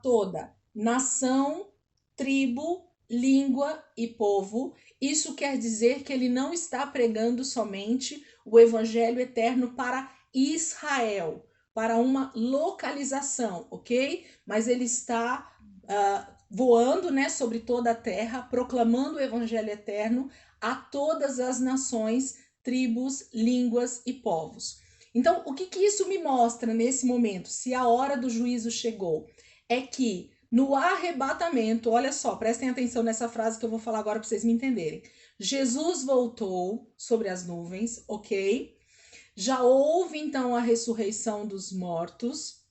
toda nação, tribo, língua e povo. Isso quer dizer que ele não está pregando somente o evangelho eterno para Israel, para uma localização, ok? Mas ele está voando, né, sobre toda a terra, proclamando o evangelho eterno a todas as nações, tribos, línguas e povos. Então, o que isso me mostra nesse momento, se a hora do juízo chegou? É que no arrebatamento, olha só, prestem atenção nessa frase que eu vou falar agora para vocês me entenderem. Jesus voltou sobre as nuvens, ok? Já houve então a ressurreição dos mortos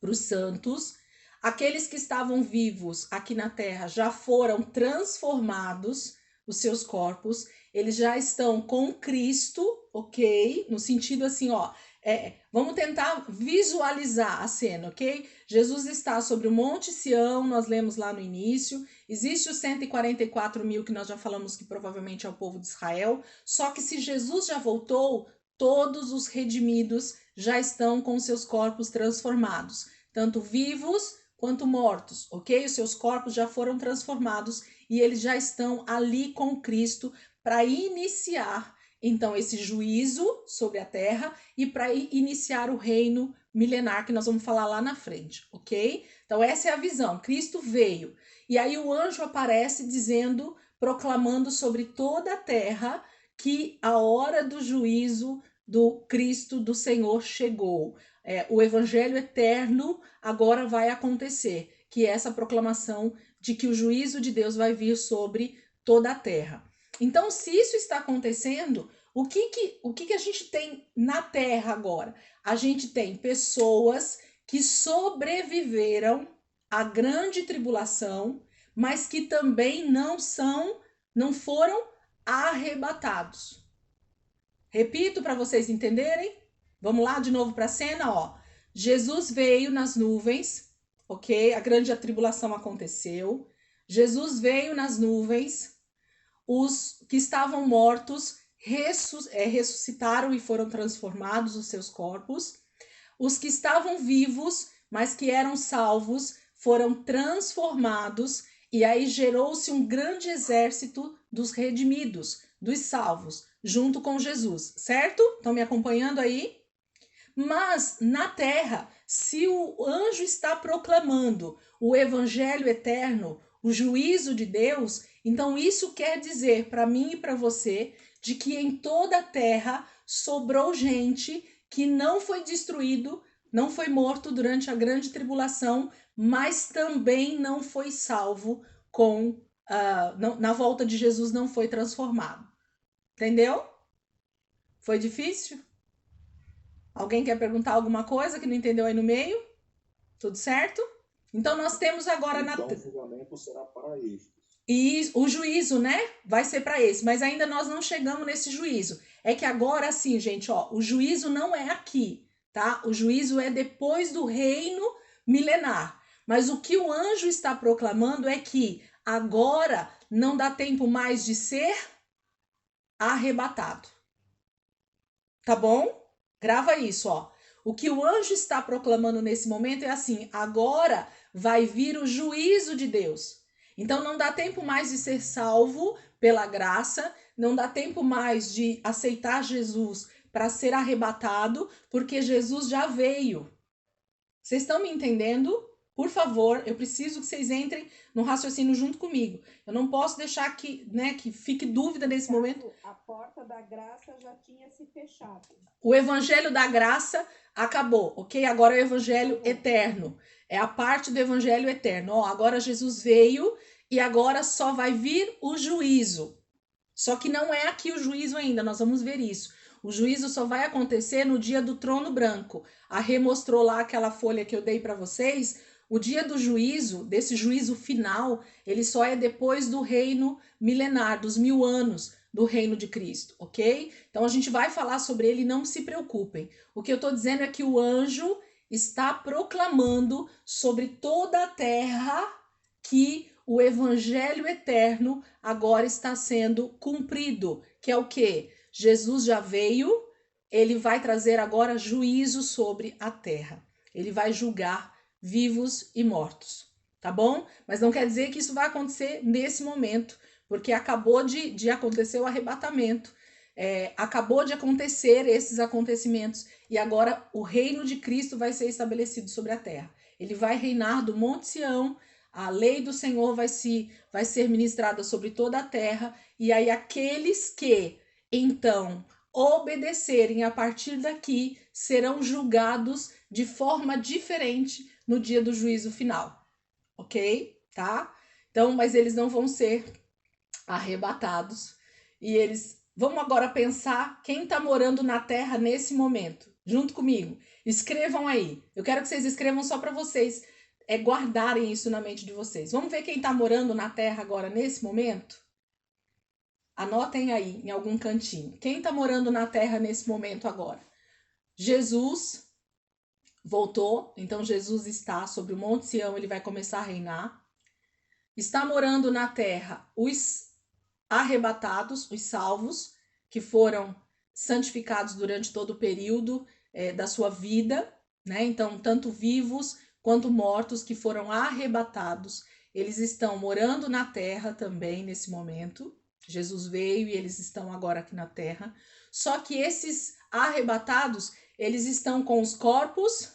para os santos. Aqueles que estavam vivos aqui na terra já foram transformados, os seus corpos, eles já estão com Cristo, ok? No sentido assim, ó, vamos tentar visualizar a cena, ok? Jesus está sobre o Monte Sião, nós lemos lá no início, existe os 144 mil que nós já falamos que provavelmente é o povo de Israel, só que se Jesus já voltou, todos os redimidos já estão com seus corpos transformados, tanto vivos quanto mortos, ok? Os seus corpos já foram transformados e eles já estão ali com Cristo para iniciar, então, esse juízo sobre a terra e para iniciar o reino milenar que nós vamos falar lá na frente, ok? Então, essa é a visão. Cristo veio. E aí o anjo aparece dizendo, proclamando sobre toda a terra que a hora do juízo do Cristo, do Senhor, chegou. O evangelho eterno agora vai acontecer, que é essa proclamação de que o juízo de Deus vai vir sobre toda a terra. Então, se isso está acontecendo, o que a gente tem na terra agora? A gente tem pessoas que sobreviveram à grande tribulação, mas que também não foram arrebatados. Repito para vocês entenderem. Vamos lá de novo para a cena, ó. Jesus veio nas nuvens, ok? A grande tribulação aconteceu. Jesus veio nas nuvens. Os que estavam mortos ressuscitaram e foram transformados os seus corpos. Os que estavam vivos, mas que eram salvos, foram transformados. E aí gerou-se um grande exército dos redimidos, dos salvos, junto com Jesus, certo? Estão me acompanhando aí? Mas na terra, se o anjo está proclamando o evangelho eterno, o juízo de Deus, então isso quer dizer para mim e para você de que em toda a terra sobrou gente que não foi destruído, não foi morto durante a grande tribulação, mas também não foi salvo na volta de Jesus, não foi transformado. Entendeu? Foi difícil? Alguém quer perguntar alguma coisa que não entendeu aí no meio? Tudo certo? Então nós temos agora então, o julgamento será para estes. E o juízo, né? Vai ser para esse, mas ainda nós não chegamos nesse juízo. É que agora sim, gente, ó, o juízo não é aqui, tá? O juízo é depois do reino milenar. Mas o que o anjo está proclamando é que agora não dá tempo mais de ser arrebatado. Tá bom? Grava isso, ó. O que o anjo está proclamando nesse momento é assim: agora vai vir o juízo de Deus. Então não dá tempo mais de ser salvo pela graça, não dá tempo mais de aceitar Jesus para ser arrebatado, porque Jesus já veio. Vocês estão me entendendo? Por favor, eu preciso que vocês entrem no raciocínio junto comigo. Eu não posso deixar que, né, que fique dúvida nesse momento. A porta da graça já tinha se fechado. O evangelho da graça acabou, ok? Agora é o evangelho eterno. É a parte do evangelho eterno. Ó, agora Jesus veio e agora só vai vir o juízo. Só que não é aqui o juízo ainda, nós vamos ver isso. O juízo só vai acontecer no dia do trono branco. A Rê mostrou lá aquela folha que eu dei para vocês. O dia do juízo, desse juízo final, ele só é depois do reino milenar, dos 1000 anos do reino de Cristo, ok? Então a gente vai falar sobre ele, não se preocupem. O que eu estou dizendo é que o anjo está proclamando sobre toda a terra que o evangelho eterno agora está sendo cumprido, que é o quê? Jesus já veio, ele vai trazer agora juízo sobre a terra. Ele vai julgar vivos e mortos, tá bom? Mas não quer dizer que isso vai acontecer nesse momento, porque acabou de acontecer o arrebatamento, acabou de acontecer esses acontecimentos, e agora o reino de Cristo vai ser estabelecido sobre a terra. Ele vai reinar do Monte Sião, a lei do Senhor vai ser ministrada sobre toda a terra, e aí aqueles que, então, obedecerem a partir daqui, serão julgados de forma diferente no dia do juízo final, ok? Tá? Então, mas eles não vão ser arrebatados, e eles... Vamos agora pensar quem está morando na terra nesse momento, junto comigo. Escrevam aí. Eu quero que vocês escrevam só para vocês guardarem isso na mente de vocês. Vamos ver quem está morando na terra agora nesse momento? Anotem aí em algum cantinho. Quem está morando na terra nesse momento agora? Jesus voltou, então Jesus está sobre o Monte Sião, ele vai começar a reinar. Está morando na terra os arrebatados, os salvos, que foram santificados durante todo o período da sua vida, né? Então, tanto vivos quanto mortos que foram arrebatados, eles estão morando na terra também nesse momento. Jesus veio e eles estão agora aqui na terra. Só que esses arrebatados, eles estão com os corpos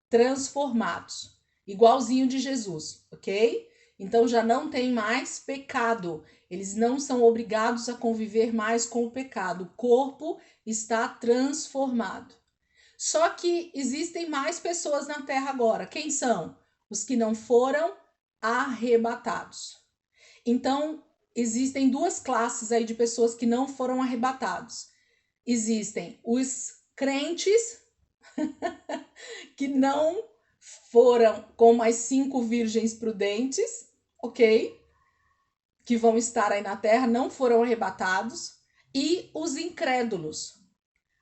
transformados, igualzinho de Jesus, ok? Então já não tem mais pecado. Eles não são obrigados a conviver mais com o pecado. O corpo está transformado. Só que existem mais pessoas na terra agora. Quem são? Os que não foram arrebatados. Então, existem duas classes aí de pessoas que não foram arrebatados. Existem os crentes que não foram com as 5 virgens prudentes, ok? Que vão estar aí na terra, não foram arrebatados. E os incrédulos,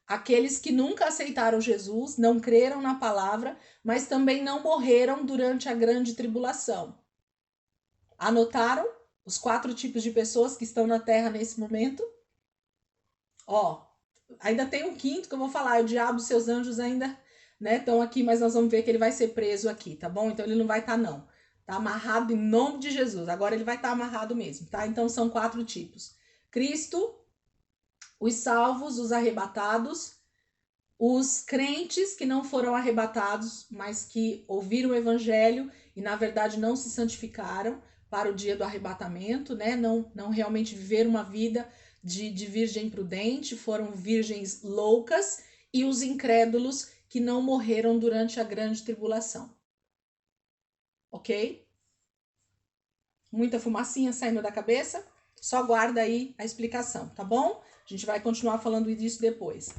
aqueles que nunca aceitaram Jesus, não creram na palavra, mas também não morreram durante a grande tribulação. Anotaram os 4 tipos de pessoas que estão na terra nesse momento? Ó, ainda tem um quinto que eu vou falar, o diabo e seus anjos ainda, né, estão aqui, mas nós vamos ver que ele vai ser preso aqui, tá bom? Então ele não vai estar não. Tá amarrado em nome de Jesus. Agora ele vai estar amarrado mesmo, tá? Então são 4 tipos. Cristo, os salvos, os arrebatados, os crentes que não foram arrebatados, mas que ouviram o evangelho e na verdade não se santificaram para o dia do arrebatamento, né? Não realmente viveram uma vida de virgem prudente, foram virgens loucas, e os incrédulos que não morreram durante a grande tribulação. Ok? Muita fumacinha saindo da cabeça? Só guarda aí a explicação, tá bom? A gente vai continuar falando disso depois.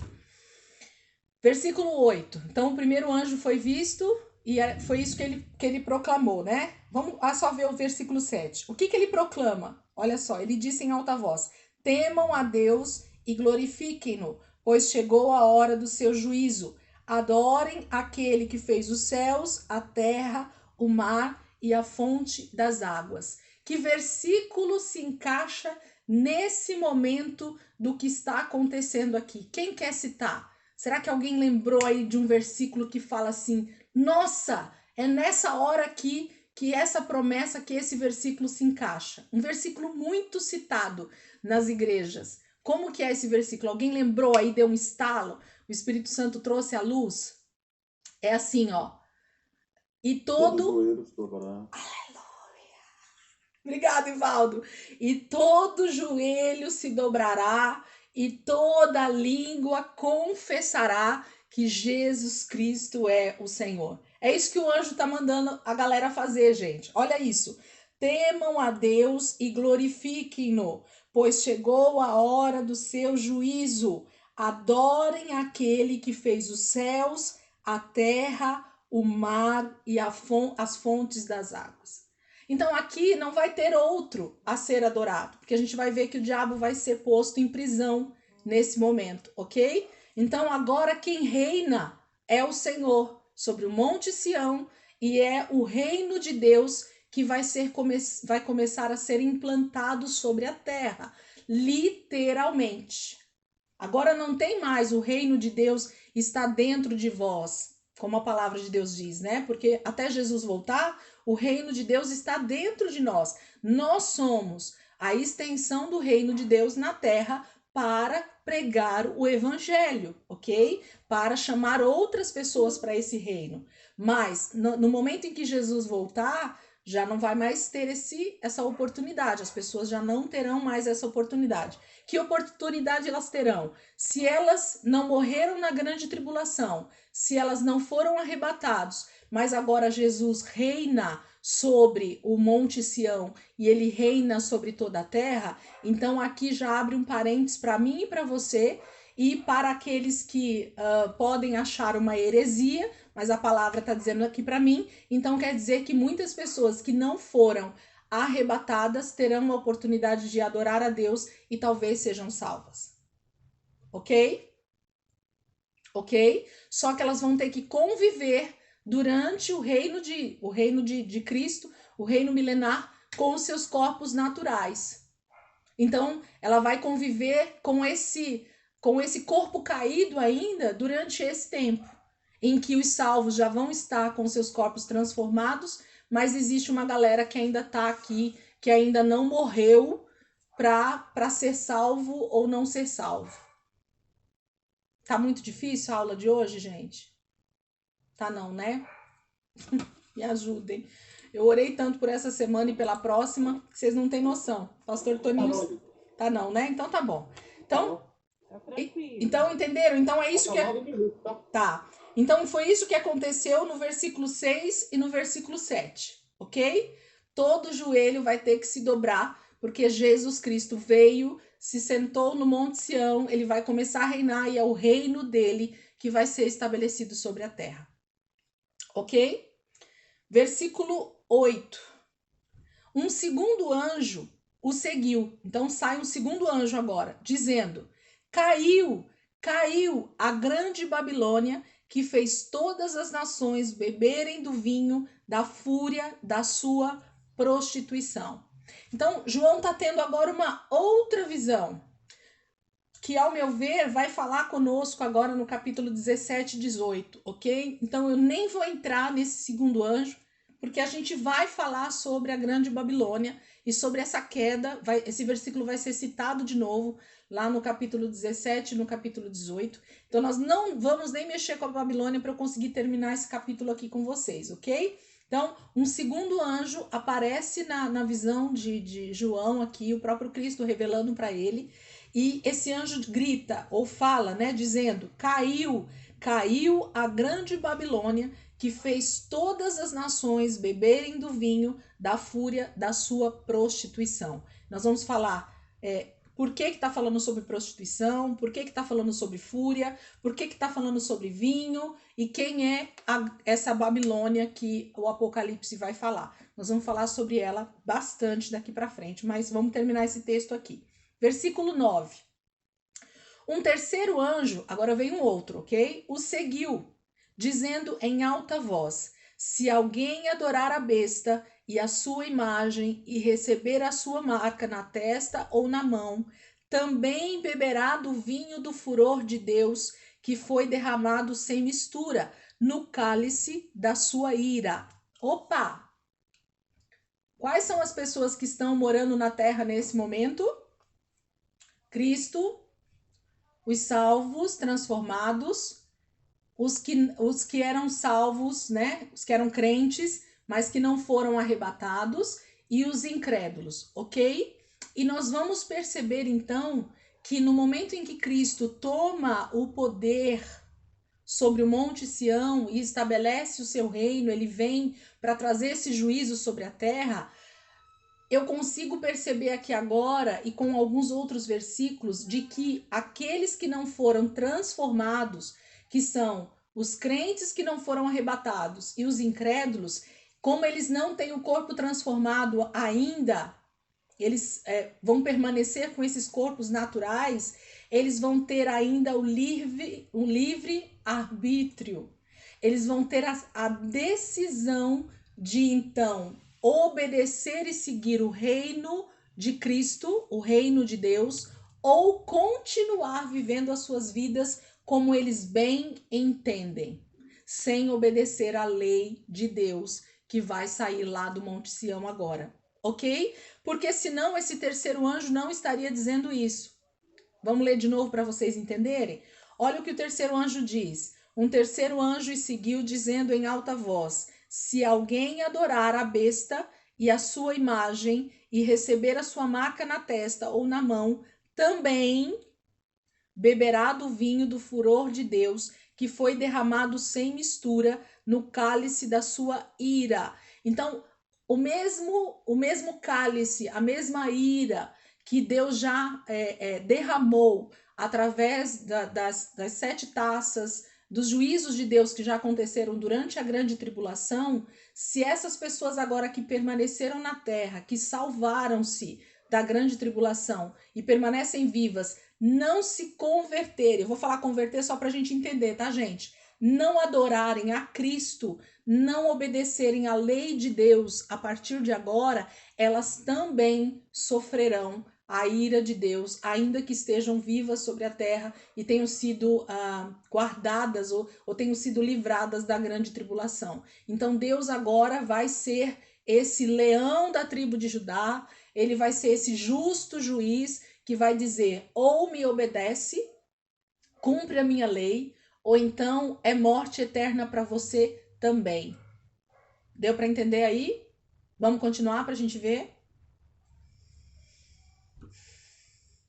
Versículo 8. Então, o primeiro anjo foi visto e foi isso que ele proclamou, né? Vamos só ver o versículo 7. O que ele proclama? Olha só, ele disse em alta voz: temam a Deus e glorifiquem-no, pois chegou a hora do seu juízo. Adorem aquele que fez os céus, a terra, o mar e a fonte das águas. Que versículo se encaixa nesse momento do que está acontecendo aqui? Quem quer citar? Será que alguém lembrou aí de um versículo que fala assim: nossa, é nessa hora aqui que essa promessa, que esse versículo se encaixa? Um versículo muito citado nas igrejas. Como que é esse versículo? Alguém lembrou aí, deu um estalo? O Espírito Santo trouxe a luz? É assim, ó. E todo joelho se dobrará. Aleluia! Obrigada, Ivaldo. E todo joelho se dobrará e toda língua confessará que Jesus Cristo é o Senhor. É isso que o anjo está mandando a galera fazer, gente. Olha isso. Temam a Deus e glorifiquem-no, pois chegou a hora do seu juízo. Adorem aquele que fez os céus, a terra, o mar e as fontes das águas. Então aqui não vai ter outro a ser adorado, porque a gente vai ver que o diabo vai ser posto em prisão nesse momento, ok? Então agora quem reina é o Senhor sobre o Monte Sião, e é o reino de Deus que vai começar a ser implantado sobre a terra, literalmente. Agora não tem mais o reino de Deus está dentro de vós. como a palavra de Deus diz, né? Porque até Jesus voltar, o reino de Deus está dentro de nós. Nós somos a extensão do reino de Deus na terra para pregar o evangelho, ok? Para chamar outras pessoas para esse reino. Mas no momento em que Jesus voltar, já não vai mais ter essa oportunidade. As pessoas já não terão mais essa oportunidade. Que oportunidade elas terão? Se elas não morreram na grande tribulação, se elas não foram arrebatados, mas agora Jesus reina sobre o Monte Sião e ele reina sobre toda a terra, então aqui já abre um parênteses para mim e para você e para aqueles que podem achar uma heresia, mas a palavra está dizendo aqui para mim, então quer dizer que muitas pessoas que não foram arrebatadas terão a oportunidade de adorar a Deus e talvez sejam salvas. Ok? Ok? Só que elas vão ter que conviver durante o reino de Cristo, o reino milenar, com os seus corpos naturais. Então, ela vai conviver com esse corpo caído ainda durante esse tempo, em que os salvos já vão estar com seus corpos transformados, mas existe uma galera que ainda está aqui, que ainda não morreu para ser salvo ou não ser salvo. Tá muito difícil a aula de hoje, gente? Tá não, né? Me ajudem. Eu orei tanto por essa semana e pela próxima, que vocês não têm noção. Pastor Toninho... Tá não, né? Então tá bom. Então, então entenderam? Então é isso que... Tá. Então foi isso que aconteceu no versículo 6 e no versículo 7, ok? Todo joelho vai ter que se dobrar, porque Jesus Cristo veio, se sentou no Monte Sião, ele vai começar a reinar e é o reino dele que vai ser estabelecido sobre a terra. Ok? Versículo 8. Um segundo anjo o seguiu. Então sai um segundo anjo agora, dizendo: caiu a grande Babilônia, que fez todas as nações beberem do vinho da fúria da sua prostituição. Então, João está tendo agora uma outra visão, que, ao meu ver, vai falar conosco agora no capítulo 17 e 18, ok? Então, eu nem vou entrar nesse segundo anjo, porque a gente vai falar sobre a grande Babilônia e sobre essa queda. Esse versículo vai ser citado de novo lá no capítulo 17 e no capítulo 18. Então, nós não vamos nem mexer com a Babilônia para eu conseguir terminar esse capítulo aqui com vocês, ok? Então, um segundo anjo aparece na visão de João aqui, o próprio Cristo revelando para ele, e esse anjo grita ou fala, né, dizendo: caiu a grande Babilônia, que fez todas as nações beberem do vinho da fúria da sua prostituição. Nós vamos falar por que está falando sobre prostituição, por que está falando sobre fúria, por que está falando sobre vinho e quem é essa Babilônia que o Apocalipse vai falar. Nós vamos falar sobre ela bastante daqui para frente, mas vamos terminar esse texto aqui. Versículo 9. Um terceiro anjo, agora vem um outro, ok? O seguiu, dizendo em alta voz: se alguém adorar a besta e a sua imagem e receber a sua marca na testa ou na mão, também beberá do vinho do furor de Deus, que foi derramado sem mistura no cálice da sua ira. Opa! Quais são as pessoas que estão morando na terra nesse momento? Cristo, os salvos, transformados, os que eram salvos, né? Os que eram crentes, mas que não foram arrebatados, e os incrédulos, ok? E nós vamos perceber, então, que no momento em que Cristo toma o poder sobre o Monte Sião e estabelece o seu reino, ele vem para trazer esse juízo sobre a terra. Eu consigo perceber aqui agora, e com alguns outros versículos, de que aqueles que não foram transformados, que são os crentes que não foram arrebatados e os incrédulos, como eles não têm o corpo transformado ainda, eles vão permanecer com esses corpos naturais, eles vão ter ainda o livre arbítrio. Eles vão ter a decisão de, então, obedecer e seguir o reino de Cristo, o reino de Deus, ou continuar vivendo as suas vidas como eles bem entendem. sem obedecer à lei de Deus que vai sair lá do Monte Sião agora, ok? Porque senão esse terceiro anjo não estaria dizendo isso. Vamos ler de novo para vocês entenderem? Olha o que o terceiro anjo diz. Um terceiro anjo e seguiu dizendo em alta voz: se alguém adorar a besta e a sua imagem e receber a sua marca na testa ou na mão, também beberá do vinho do furor de Deus, que foi derramado sem mistura no cálice da sua ira. Então, o mesmo cálice, a mesma ira que Deus já derramou através das 7 taças, dos juízos de Deus que já aconteceram durante a grande tribulação, se essas pessoas agora que permaneceram na terra, que salvaram-se da grande tribulação e permanecem vivas, não se converterem, eu vou falar converter só para a gente entender, tá, gente? Não adorarem a Cristo, não obedecerem à lei de Deus a partir de agora, elas também sofrerão a ira de Deus, ainda que estejam vivas sobre a terra e tenham sido guardadas ou tenham sido livradas da grande tribulação. Então Deus agora vai ser esse leão da tribo de Judá, ele vai ser esse justo juiz que vai dizer: ou me obedece, cumpre a minha lei, ou então é morte eterna para você também. Deu para entender aí? Vamos continuar para a gente ver?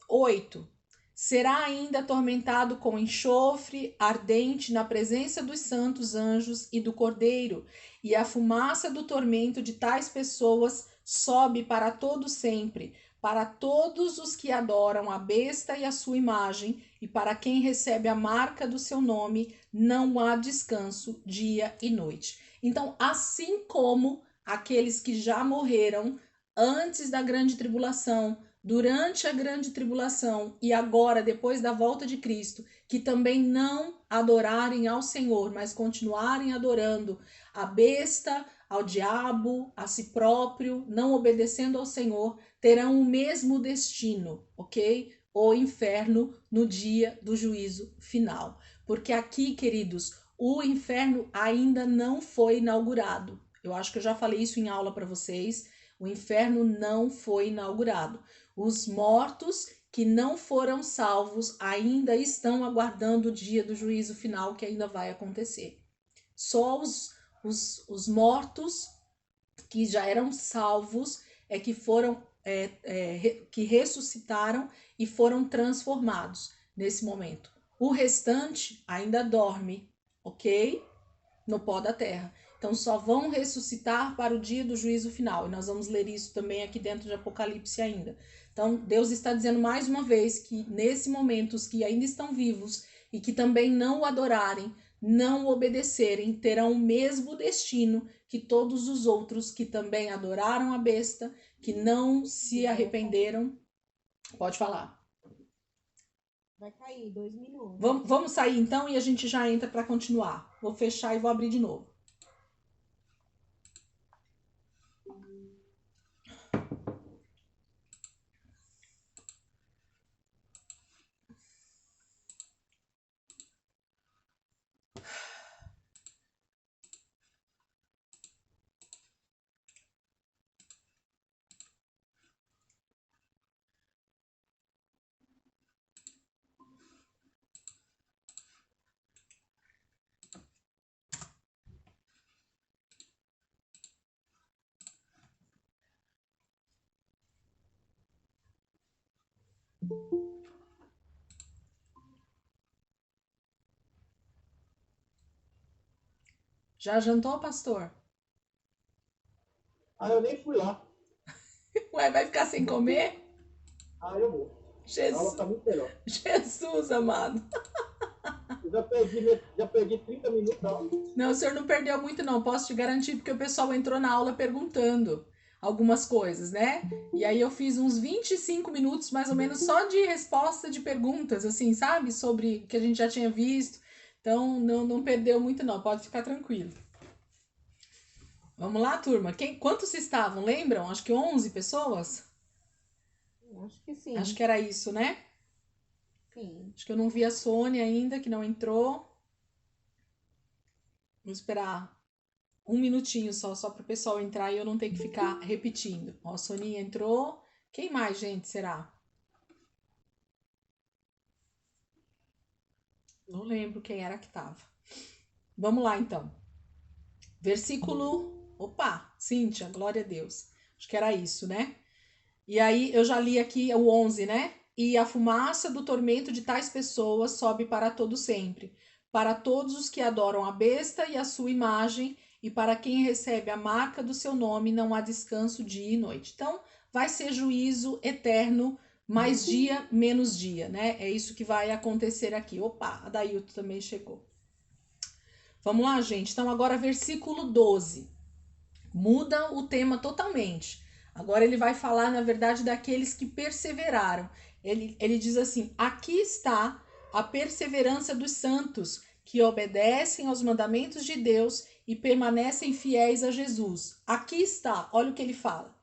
8. Será ainda atormentado com enxofre ardente na presença dos santos anjos e do Cordeiro, e a fumaça do tormento de tais pessoas sobe para todo sempre, para todos os que adoram a besta e a sua imagem, e para quem recebe a marca do seu nome, não há descanso dia e noite. Então, assim como aqueles que já morreram antes da grande tribulação, durante a grande tribulação e agora, depois da volta de Cristo, que também não adorarem ao Senhor, mas continuarem adorando a besta, ao diabo, a si próprio, não obedecendo ao Senhor, terão o mesmo destino, ok? O inferno no dia do juízo final. Porque aqui, queridos, o inferno ainda não foi inaugurado. Eu acho que eu já falei isso em aula para vocês. O inferno não foi inaugurado. Os mortos que não foram salvos ainda estão aguardando o dia do juízo final que ainda vai acontecer. Só os mortos que já eram salvos é que foram que ressuscitaram e foram transformados nesse momento. O restante ainda dorme, ok? No pó da terra. Então só vão ressuscitar para o dia do juízo final. E nós vamos ler isso também aqui dentro de Apocalipse ainda. Então Deus está dizendo mais uma vez que nesse momento os que ainda estão vivos e que também não o adorarem, não o obedecerem, terão o mesmo destino que todos os outros que também adoraram a besta, que não se arrependeram. Pode falar. Vai cair 2 minutos. Vamos sair então e a gente já entra para continuar. Vou fechar e vou abrir de novo. Já jantou, pastor? Eu nem fui lá. Ué, vai ficar sem comer? Eu vou. A aula tá muito melhor. Jesus amado. Eu já perdi 30 minutos da aula. Não, o senhor não perdeu muito não, posso te garantir, porque o pessoal entrou na aula perguntando algumas coisas, né? E aí eu fiz uns 25 minutos, mais ou menos, só de resposta de perguntas, assim, sabe? Sobre o que a gente já tinha visto. Então, não perdeu muito não, pode ficar tranquilo. Vamos lá, turma. Quantos estavam? Lembram? Acho que 11 pessoas? Acho que sim. Acho que era isso, né? Sim. Acho que eu não vi a Sônia ainda, que não entrou. Vou esperar um minutinho só para o pessoal entrar e eu não ter que ficar repetindo. Ó, a Soninha entrou. Quem mais, gente, será? Não lembro quem era que estava. Vamos lá, então. Versículo... Opa, Cíntia, glória a Deus. Acho que era isso, né? E aí, eu já li aqui o 11, né? E a fumaça do tormento de tais pessoas sobe para todo sempre, para todos os que adoram a besta e a sua imagem, e para quem recebe a marca do seu nome não há descanso dia e noite. Então, vai ser juízo eterno, mais dia, menos dia, né? É isso que vai acontecer aqui. Opa, a Dailton também chegou. Vamos lá, gente. Então, agora versículo 12. Muda o tema totalmente. Agora ele vai falar, na verdade, daqueles que perseveraram. Ele diz assim: aqui está a perseverança dos santos, que obedecem aos mandamentos de Deus e permanecem fiéis a Jesus. Aqui está, olha o que ele fala.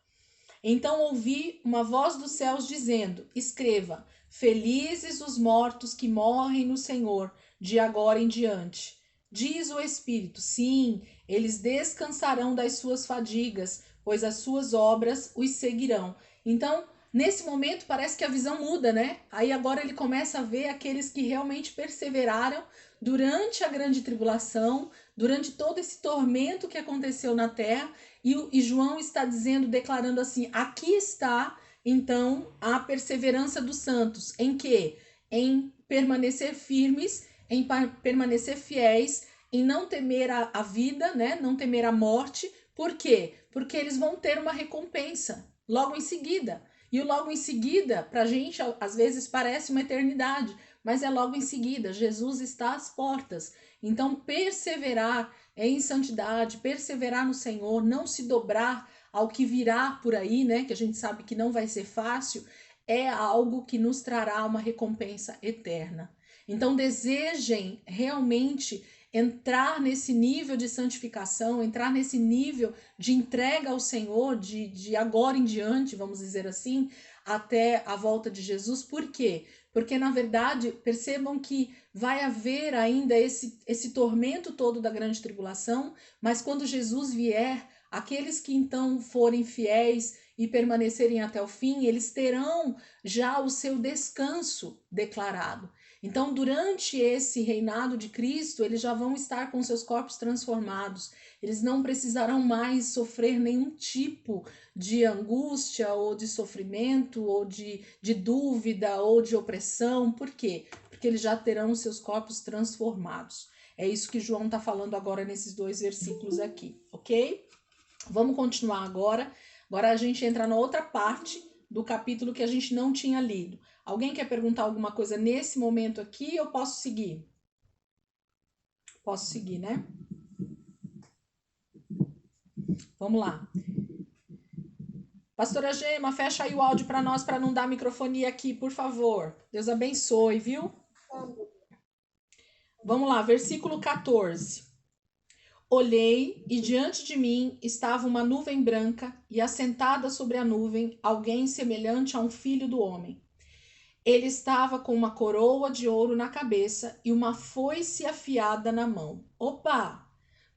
Então ouvi uma voz dos céus dizendo: escreva, felizes os mortos que morrem no Senhor, de agora em diante. Diz o Espírito: sim, eles descansarão das suas fadigas, pois as suas obras os seguirão. Então, nesse momento, parece que a visão muda, né? Aí agora ele começa a ver aqueles que realmente perseveraram durante a grande tribulação, durante todo esse tormento que aconteceu na terra. E João está dizendo, declarando assim: aqui está, então, a perseverança dos santos. Em quê? Em permanecer firmes, em permanecer fiéis, em não temer a vida, né? Não temer a morte. Por quê? Porque eles vão ter uma recompensa logo em seguida. E o logo em seguida, para a gente, às vezes parece uma eternidade, mas é logo em seguida. Jesus está às portas. Então, perseverar em santidade, perseverar no Senhor, não se dobrar ao que virá por aí, né? Que a gente sabe que não vai ser fácil, é algo que nos trará uma recompensa eterna. Então, desejem realmente entrar nesse nível de santificação, entrar nesse nível de entrega ao Senhor, de agora em diante, vamos dizer assim, até a volta de Jesus. Por quê? Porque, na verdade, percebam que vai haver ainda esse tormento todo da grande tribulação, mas quando Jesus vier, aqueles que então forem fiéis e permanecerem até o fim, eles terão já o seu descanso declarado. Então, durante esse reinado de Cristo, eles já vão estar com seus corpos transformados. Eles não precisarão mais sofrer nenhum tipo de angústia ou de sofrimento ou de dúvida ou de opressão. Por quê? Porque eles já terão seus corpos transformados. É isso que João está falando agora nesses 2 versículos aqui, ok? Vamos continuar agora. Agora a gente entra na outra parte do capítulo que a gente não tinha lido. Alguém quer perguntar alguma coisa nesse momento aqui? Eu posso seguir? Posso seguir, né? Vamos lá. Pastora Gema, fecha aí o áudio para nós, para não dar microfonia aqui, por favor. Deus abençoe, viu? Vamos lá, versículo 14. Olhei, e diante de mim estava uma nuvem branca, e assentada sobre a nuvem, alguém semelhante a um filho do homem. Ele estava com uma coroa de ouro na cabeça e uma foice afiada na mão. Opa!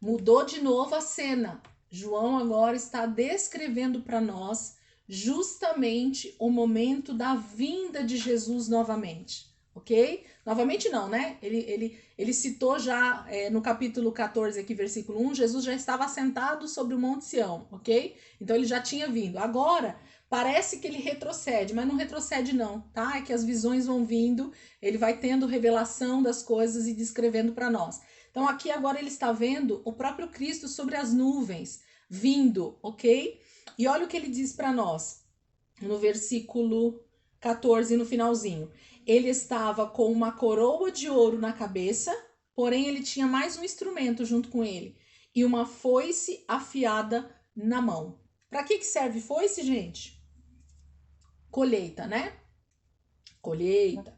Mudou de novo a cena. João agora está descrevendo para nós justamente o momento da vinda de Jesus novamente, ok? Novamente não, né? Ele citou já no capítulo 14 aqui, versículo 1, Jesus já estava assentado sobre o Monte Sião, ok? Então ele já tinha vindo. Agora, parece que ele retrocede, mas não retrocede não, tá? É que as visões vão vindo, ele vai tendo revelação das coisas e descrevendo para nós. Então aqui agora ele está vendo o próprio Cristo sobre as nuvens, vindo, ok? E olha o que ele diz para nós, no versículo 14, no finalzinho. Ele estava com uma coroa de ouro na cabeça, porém ele tinha mais um instrumento junto com ele, e uma foice afiada na mão. Para que serve foice, gente? Colheita, né? Colheita.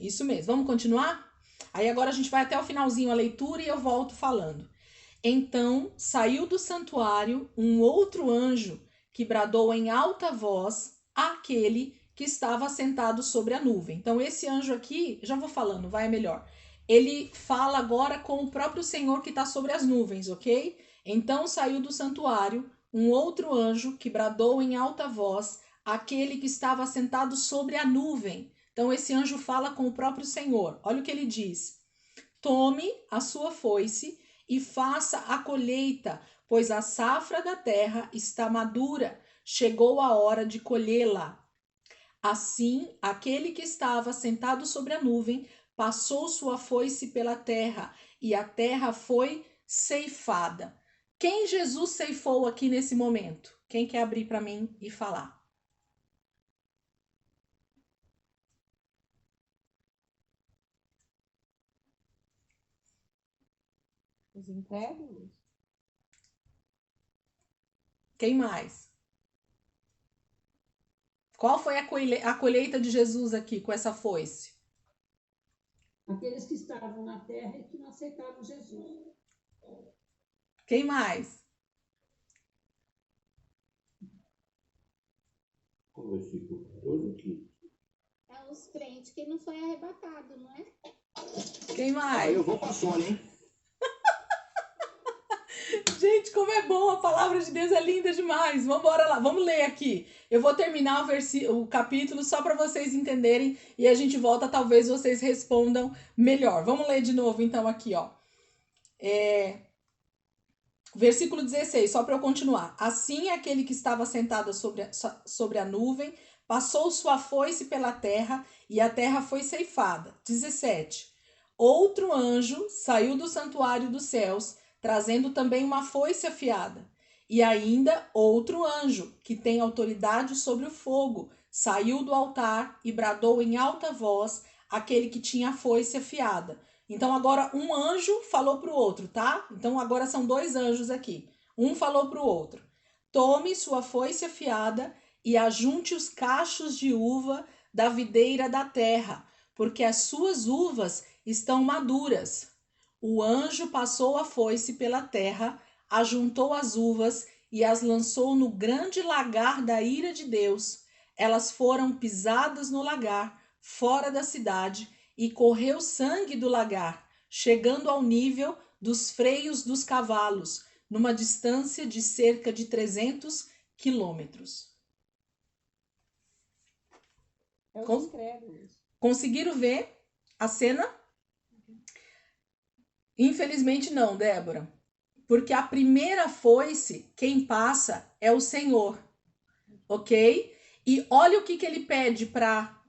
Isso mesmo. Vamos continuar? Aí agora a gente vai até o finalzinho a leitura e eu volto falando. Então saiu do santuário um outro anjo que bradou em alta voz àquele que estava sentado sobre a nuvem. Então esse anjo aqui, já vou falando, vai melhor. ele fala agora com o próprio Senhor que está sobre as nuvens, ok? Então saiu do santuário um outro anjo que bradou em alta voz àquele que estava sentado sobre a nuvem. Então esse anjo fala com o próprio Senhor. Olha o que ele diz: tome a sua foice e faça a colheita, pois a safra da terra está madura, chegou a hora de colhê-la. Assim, aquele que estava sentado sobre a nuvem passou sua foice pela terra, e a terra foi ceifada. Quem Jesus ceifou aqui nesse momento? Quem quer abrir para mim e falar? Os incrédulos? Quem mais? Qual foi a colheita de Jesus aqui com essa foice? Aqueles que estavam na terra e que não aceitaram Jesus. Quem mais? O versículo 14 aqui. É os crentes que não foi arrebatado, não é? Quem mais? Eu vou pra Sônia, hein? Gente, como é bom, a palavra de Deus é linda demais. Vamos embora lá, vamos ler aqui. Eu vou terminar o capítulo só para vocês entenderem e a gente volta, talvez vocês respondam melhor. Vamos ler de novo então aqui, ó. Versículo 16, só para eu continuar. Assim aquele que estava sentado sobre a nuvem passou sua foice pela terra e a terra foi ceifada. 17. Outro anjo saiu do santuário dos céus, trazendo também uma foice afiada. E ainda outro anjo, que tem autoridade sobre o fogo, saiu do altar e bradou em alta voz àquele que tinha a foice afiada. Então agora um anjo falou para o outro, tá? Então agora são dois anjos aqui. Um falou para o outro: tome sua foice afiada e ajunte os cachos de uva da videira da terra, porque as suas uvas estão maduras. O anjo passou a foice pela terra, ajuntou as uvas e as lançou no grande lagar da ira de Deus. Elas foram pisadas no lagar, fora da cidade, e correu sangue do lagar, chegando ao nível dos freios dos cavalos, numa distância de cerca de 300 quilômetros. É os incrédulos. Conseguiram ver a cena? Infelizmente não, Débora. Porque a primeira foice, quem passa é o Senhor. Ok? E olha o que ele pede para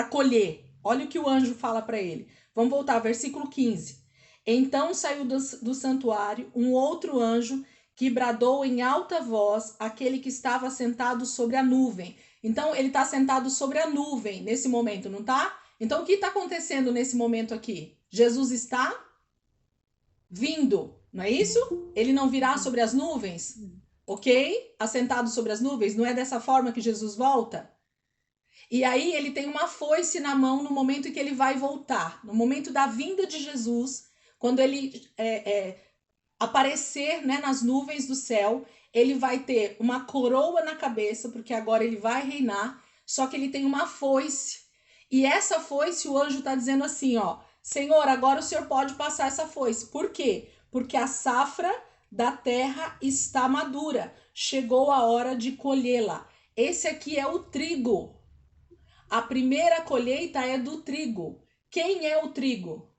colher. Olha o que o anjo fala para ele. Vamos voltar, versículo 15. Então saiu do santuário um outro anjo que bradou em alta voz àquele que estava sentado sobre a nuvem. Então ele está sentado sobre a nuvem nesse momento, não tá? Então o que está acontecendo nesse momento aqui? Jesus está vindo, não é isso? Ele não virá sobre as nuvens? Ok? Assentado sobre as nuvens? Não é dessa forma que Jesus volta? E aí ele tem uma foice na mão no momento em que ele vai voltar. No momento da vinda de Jesus, quando ele aparecer, né, nas nuvens do céu, ele vai ter uma coroa na cabeça, porque agora ele vai reinar, só que ele tem uma foice. E essa foice, o anjo está dizendo assim, ó: Senhor, agora o Senhor pode passar essa foice. Por quê? Porque a safra da terra está madura. Chegou a hora de colhê-la. Esse aqui é o trigo. A primeira colheita é do trigo. Quem é o trigo?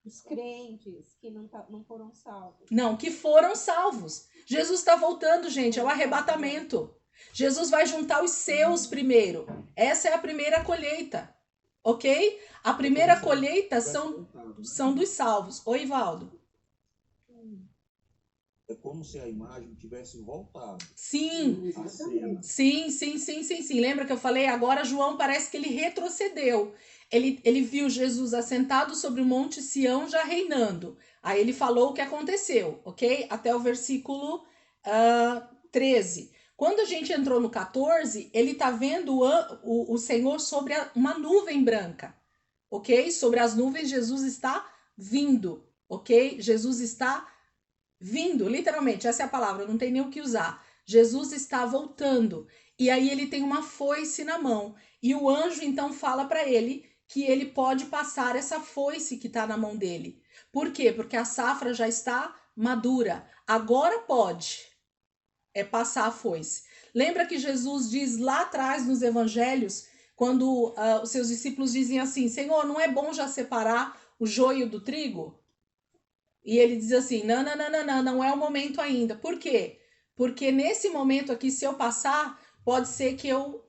Os crentes que não foram salvos. Não, que foram salvos. Jesus está voltando, gente, é o arrebatamento. Jesus vai juntar os seus primeiro. Essa é a primeira colheita, ok? A primeira colheita são dos salvos. Oi, Valdo. É como se a imagem tivesse voltado. Sim, A cena. sim. Lembra que eu falei? Agora João parece que ele retrocedeu. Ele viu Jesus assentado sobre o Monte Sião já reinando. Aí ele falou o que aconteceu, ok? Até o versículo 13. Quando a gente entrou no 14, ele está vendo o Senhor sobre uma nuvem branca, ok? Sobre as nuvens Jesus está vindo, ok? Jesus está vindo, literalmente, essa é a palavra, não tem nem o que usar. Jesus está voltando. e aí ele tem uma foice na mão. E o anjo então fala para ele que ele pode passar essa foice que está na mão dele. Por quê? Porque a safra já está madura. Agora pode passar a foice. Lembra que Jesus diz lá atrás nos evangelhos, quando os seus discípulos dizem assim, Senhor, não é bom já separar o joio do trigo? E ele diz assim, não é o momento ainda. Por quê? Porque nesse momento aqui, se eu passar, pode ser que eu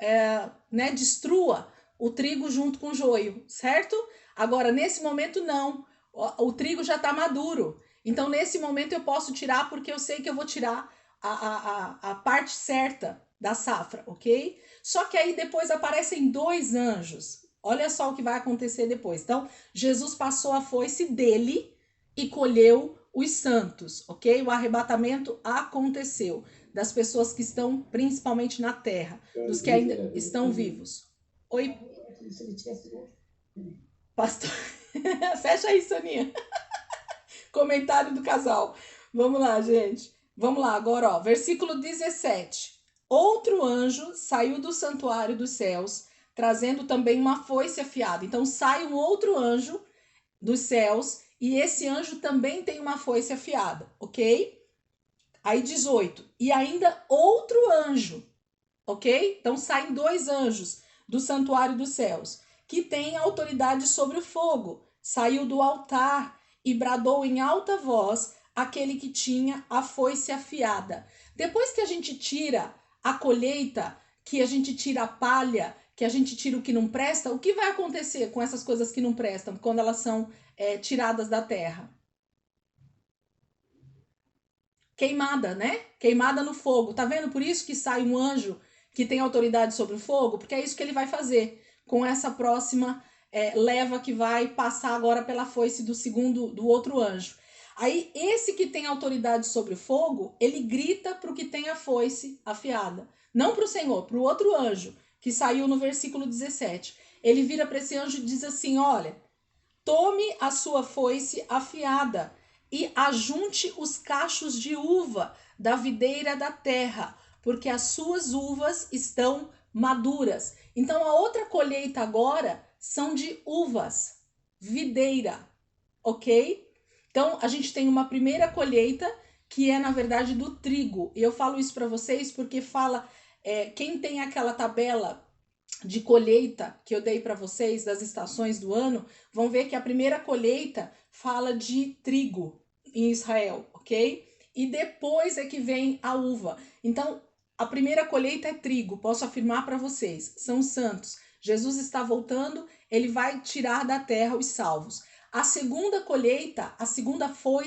destrua o trigo junto com o joio, certo? Agora, nesse momento, não. O trigo já está maduro. Então, nesse momento, eu posso tirar, porque eu sei que eu vou tirar a parte certa da safra, ok? Só que aí depois aparecem 2 anjos. Olha só o que vai acontecer depois. Então, Jesus passou a foice dele e colheu os santos, ok? O arrebatamento aconteceu das pessoas que estão principalmente na terra, dos que ainda estão vivos. Oi? Se ele tivesse... Pastor, fecha aí, Soninha. Comentário do casal. Vamos lá, gente. Vamos lá, agora, ó, versículo 17. Outro anjo saiu do santuário dos céus, trazendo também uma foice afiada. Então, sai um outro anjo dos céus, e esse anjo também tem uma foice afiada, ok? Aí, 18. E ainda outro anjo, ok? Então, saem 2 anjos do santuário dos céus, que têm autoridade sobre o fogo. Saiu do altar e bradou em alta voz aquele que tinha a foice afiada. Depois que a gente tira a colheita, que a gente tira a palha, que a gente tira o que não presta, o que vai acontecer com essas coisas que não prestam quando elas são tiradas da terra? Queimada, né? Queimada no fogo. Tá vendo? Por isso que sai um anjo que tem autoridade sobre o fogo, porque é isso que ele vai fazer com essa próxima leva que vai passar agora pela foice do outro anjo. Aí, esse que tem autoridade sobre o fogo, ele grita para o que tem a foice afiada. Não para o Senhor, para o outro anjo, que saiu no versículo 17. Ele vira para esse anjo e diz assim, olha, tome a sua foice afiada e ajunte os cachos de uva da videira da terra, porque as suas uvas estão maduras. Então, a outra colheita agora são de uvas, videira, ok? Então, a gente tem uma primeira colheita que é, na verdade, do trigo. E eu falo isso para vocês porque fala, quem tem aquela tabela de colheita que eu dei para vocês das estações do ano, vão ver que a primeira colheita fala de trigo em Israel, ok? E depois é que vem a uva. Então, a primeira colheita é trigo, posso afirmar para vocês, são santos. Jesus está voltando, ele vai tirar da terra os salvos. A segunda colheita, a segunda foice,